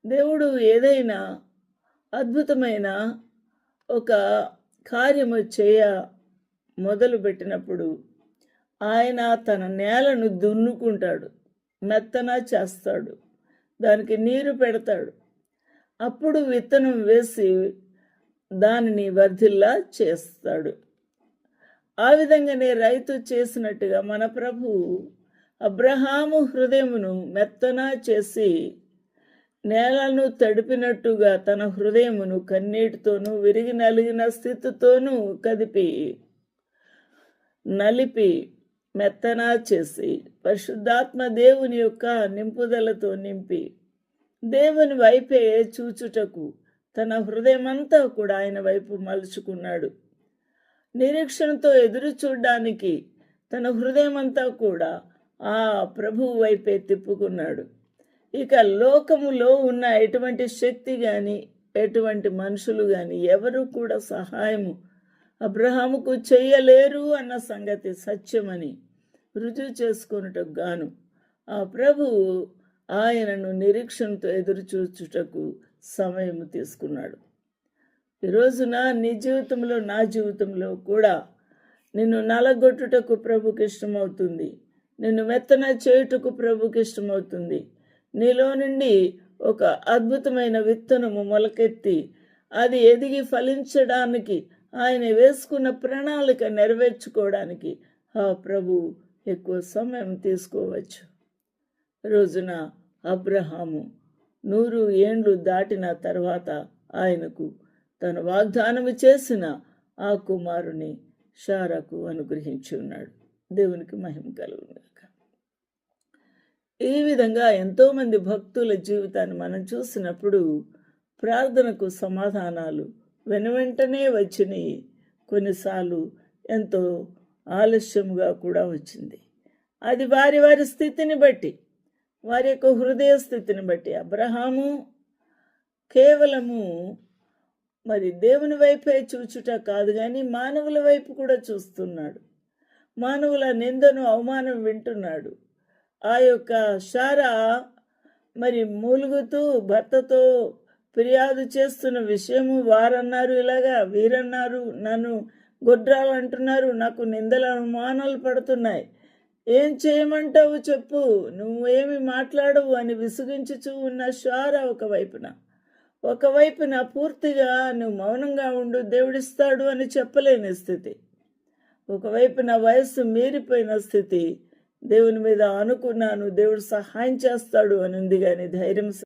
దేవుడు ఏదైనా అద్భుతమైన ఒక కార్యము మొదలుపెట్టినప్పుడు ఆయన తన నేలను దున్నుకుంటాడు, మెత్తన చేస్తాడు, దానికి నీరు పెడతాడు. అప్పుడు విత్తనం వేసి దానిని వర్ధిల్లా చేస్తాడు. ఆ విధంగానే రైతు చేసినట్టుగా మన ప్రభువు అబ్రహాము హృదయమును మెత్తన చేసి నేలను తడిపినట్టుగా తన హృదయమును కన్నీటితోనూ విరిగి నలిగిన స్థితితోనూ నలిపి మెత్తన చేసి పరిశుద్ధాత్మ దేవుని యొక్క నింపుదలతో నింపి దేవుని వైపే చూచుటకు తన హృదయమంతా కూడా ఆయన వైపు మలుచుకున్నాడు. నిరీక్షణతో ఎదురు చూడడానికి తన హృదయమంతా కూడా ఆ ప్రభువు వైపే తిప్పుకున్నాడు. ఇక లోకములో ఉన్న ఎటువంటి శక్తి కానీ ఎటువంటి మనుషులు కానీ ఎవరు కూడా సహాయము అబ్రహాముకు చేయలేరు అన్న సంగతి సత్యమని రుజువు చేసుకొనుటకు గాను ఆ ప్రభువు ఆయనను నిరీక్షణతో ఎదురు చూచుటకు సమయం తీసుకున్నాడు. ఈరోజున నీ జీవితంలో నా జీవితంలో కూడా నిన్ను నలగొట్టుటకు ప్రభుకి ఇష్టమవుతుంది, నిన్ను మెత్తన చేయుటకు ప్రభుకి ఇష్టమవుతుంది. నీలో నుండి ఒక అద్భుతమైన విత్తనము మొలకెత్తి అది ఎదిగి ఫలించడానికి ఆయన వేసుకున్న ప్రణాళిక నెరవేర్చుకోవడానికి ఆ ప్రభు ఎక్కువ సమయం తీసుకోవచ్చు. రోజున అబ్రహాము 100 ఏండ్లు దాటిన తర్వాత ఆయనకు తను వాగ్దానము చేసిన ఆ కుమారుని శారాకు అనుగ్రహించి ఉన్నాడు. దేవునికి మహిమ కలుగుగాక. ఈ విధంగా ఎంతోమంది భక్తుల జీవితాన్ని మనం చూసినప్పుడు ప్రార్థనకు సమాధానాలు వెనువెంటనే వచ్చినాయి. కొన్నిసార్లు ఎంతో ఆలస్యముగా కూడా వచ్చింది. అది వారి వారి స్థితిని బట్టి, వారి యొక్క హృదయ స్థితిని బట్టి. అబ్రహాము కేవలము మరి దేవుని వైపే చూచుట కాదు కానీ మానవుల వైపు కూడా చూస్తున్నాడు. మానవుల నిందను అవమానం వింటున్నాడు. ఆ యొక్క శారా మరి మూలుగుతూ భర్తతో ఫిర్యాదు చేస్తున్న విషయము వారన్నారు ఇలాగా, వీరన్నారు నన్ను గొడ్రాలు అంటున్నారు, నాకు నిందల అవమానాలు పడుతున్నాయి, ఏం చేయమంటావు చెప్పు, నువ్వేమి మాట్లాడవు అని విసిగించుచూ ఉన్న శారా ఒకవైపున పూర్తిగా నువ్వు మౌనంగా ఉండు దేవుడిస్తాడు అని చెప్పలేని స్థితి, ఒకవైపున వయస్సు మీరిపోయిన స్థితి, దేవుని మీద అనుకున్నాను దేవుడు సహాయం చేస్తాడు అని ఉంది కానీ ధైర్యం